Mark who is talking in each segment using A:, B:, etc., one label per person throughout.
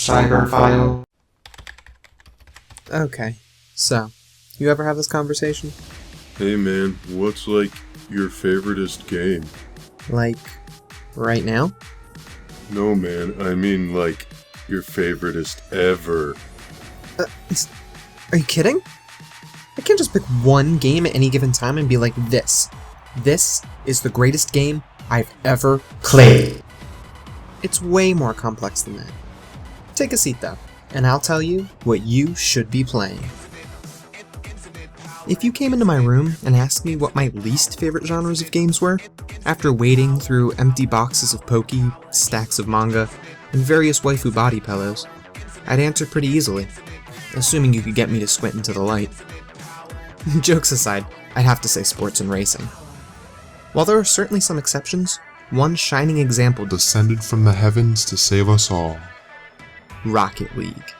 A: Cyberphile.
B: Okay, so, you ever have this conversation?
C: Hey man, what's like your favoriteest game?
B: Like, right now?
C: No man, I mean like your favoriteest ever.
B: Are you kidding? I can't just pick one game at any given time and be like, this is the greatest game I've ever played. It's way more complex than that. Take a seat though, and I'll tell you what you should be playing. If you came into my room and asked me what my least favorite genres of games were, after wading through empty boxes of Poke, stacks of manga, and various waifu body pillows, I'd answer pretty easily, assuming you could get me to squint into the light. Jokes aside, I'd have to say sports and racing. While there are certainly some exceptions, one shining example
D: descended from the heavens to save us all.
B: Rocket League.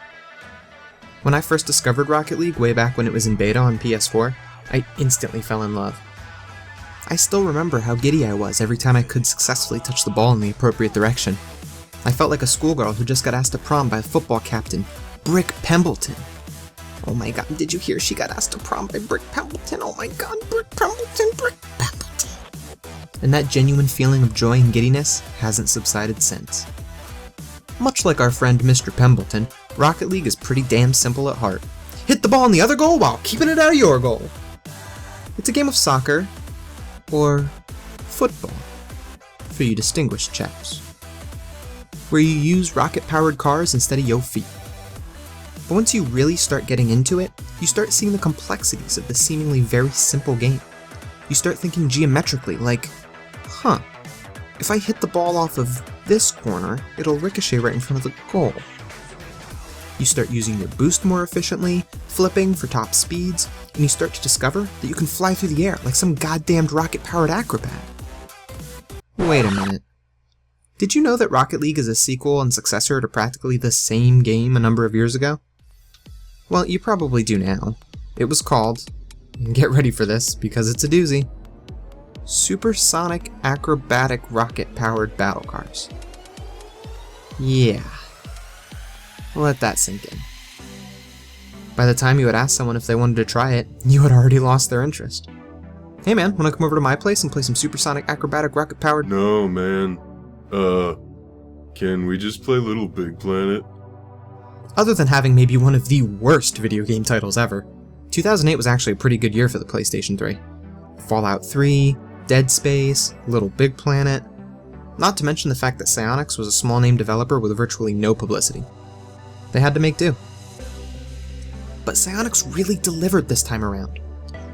B: When I first discovered Rocket League way back when it was in beta on PS4, I instantly fell in love. I still remember how giddy I was every time I could successfully touch the ball in the appropriate direction. I felt like a schoolgirl who just got asked to prom by football captain, Brick Pembleton. Oh my god, did you hear she got asked to prom by Brick Pembleton? Oh my god, Brick Pembleton, Brick Pembleton. And that genuine feeling of joy and giddiness hasn't subsided since. Much like our friend Mr. Pembleton, Rocket League is pretty damn simple at heart. Hit the ball in the other goal while keeping it out of your goal. It's a game of soccer, or football, for you distinguished chaps, where you use rocket-powered cars instead of your feet. But once you really start getting into it, you start seeing the complexities of the seemingly very simple game. You start thinking geometrically, like, if I hit the ball off of this corner, it'll ricochet right in front of the goal. You start using your boost more efficiently, flipping for top speeds, and you start to discover that you can fly through the air like some goddamned rocket-powered acrobat. Wait a minute. Did you know that Rocket League is a sequel and successor to practically the same game a number of years ago? Well, you probably do now. It was called, and get ready for this because it's a doozy, Supersonic Acrobatic Rocket-Powered Battle Cars. Yeah. Let that sink in. By the time you had asked someone if they wanted to try it, you had already lost their interest. Hey man, wanna come over to my place and play some Supersonic Acrobatic Rocket-Powered...
C: No man. Can we just play Little Big Planet?
B: Other than having maybe one of the worst video game titles ever, 2008 was actually a pretty good year for the PlayStation 3. Fallout 3, Dead Space, Little Big Planet, not to mention the fact that Psyonix was a small-name developer with virtually no publicity. They had to make do. But Psyonix really delivered this time around.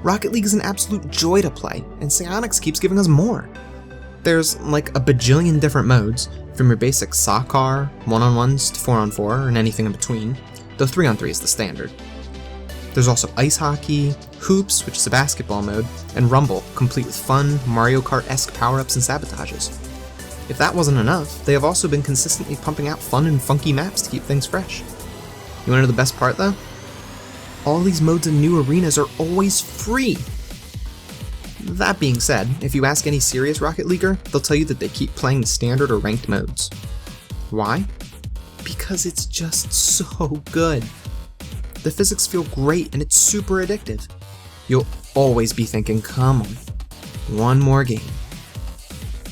B: Rocket League is an absolute joy to play, and Psyonix keeps giving us more. There's like a bajillion different modes, from your basic soccer, 1-on-1s to 4-on-4, and anything in between, though 3-on-3 is the standard. There's also ice hockey, hoops, which is a basketball mode, and rumble, complete with fun, Mario Kart-esque power-ups and sabotages. If that wasn't enough, they have also been consistently pumping out fun and funky maps to keep things fresh. You wanna know the best part though? All these modes and new arenas are always free! That being said, if you ask any serious Rocket Leaguer, they'll tell you that they keep playing the standard or ranked modes. Why? Because it's just so good. The physics feel great and it's super addictive. You'll always be thinking, come on, one more game.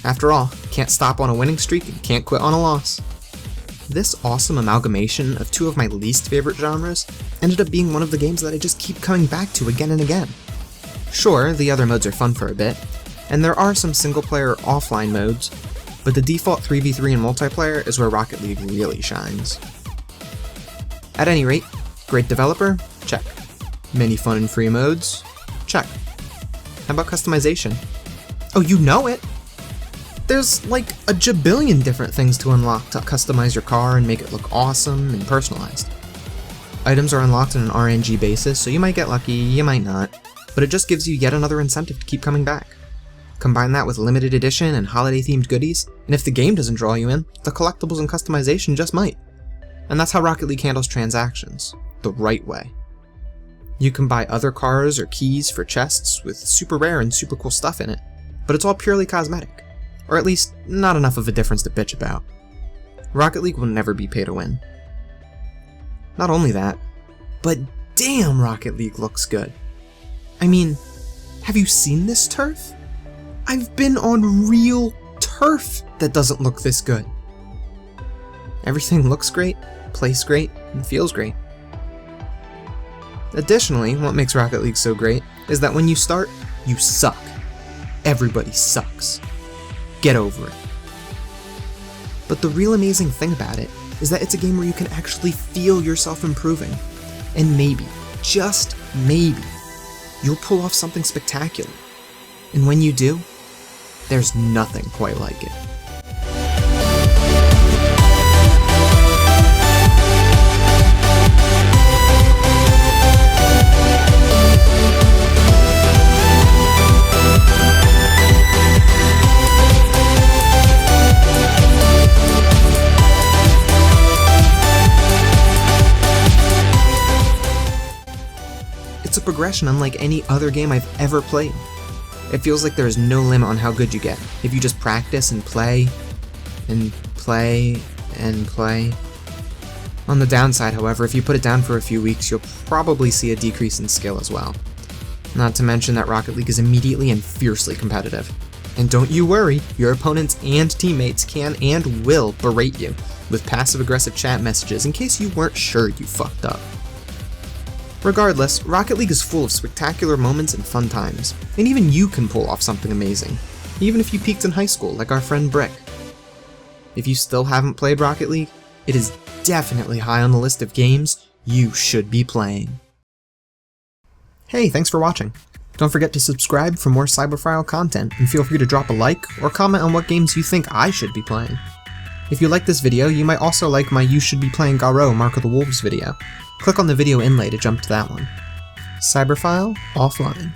B: After all, can't stop on a winning streak and can't quit on a loss. This awesome amalgamation of two of my least favorite genres ended up being one of the games that I just keep coming back to again and again. Sure, the other modes are fun for a bit, and there are some single-player offline modes, but the default 3v3 and multiplayer is where Rocket League really shines. At any rate, great developer? Check. Many fun and free modes? Check. How about customization? Oh, you know it! There's like a jabillion different things to unlock to customize your car and make it look awesome and personalized. Items are unlocked on an RNG basis, so you might get lucky, you might not, but it just gives you yet another incentive to keep coming back. Combine that with limited edition and holiday-themed goodies, and if the game doesn't draw you in, the collectibles and customization just might. And that's how Rocket League handles transactions, the right way. You can buy other cars or keys for chests with super rare and super cool stuff in it, but it's all purely cosmetic. Or at least, not enough of a difference to bitch about. Rocket League will never be pay to win. Not only that, but damn, Rocket League looks good. I mean, have you seen this turf? I've been on real turf that doesn't look this good. Everything looks great, plays great, and feels great. Additionally, what makes Rocket League so great is that when you start, you suck. Everybody sucks. Get over it. But the real amazing thing about it is that it's a game where you can actually feel yourself improving. And maybe, just maybe, you'll pull off something spectacular. And when you do, there's nothing quite like it. It's a progression unlike any other game I've ever played. It feels like there is no limit on how good you get if you just practice and play, and play, and play. On the downside, however, if you put it down for a few weeks, you'll probably see a decrease in skill as well. Not to mention that Rocket League is immediately and fiercely competitive. And don't you worry, your opponents and teammates can and will berate you with passive-aggressive chat messages in case you weren't sure you fucked up. Regardless, Rocket League is full of spectacular moments and fun times, and even you can pull off something amazing, even if you peaked in high school like our friend Brick. If you still haven't played Rocket League, it is definitely high on the list of games you should be playing. Hey, thanks for watching. Don't forget to subscribe for more Cyberphile content, and feel free to drop a like or comment on what games you think I should be playing. If you like this video, you might also like my You Should Be Playing Garo Mark of the Wolves video. Click on the video inlay to jump to that one. Cyberphile offline.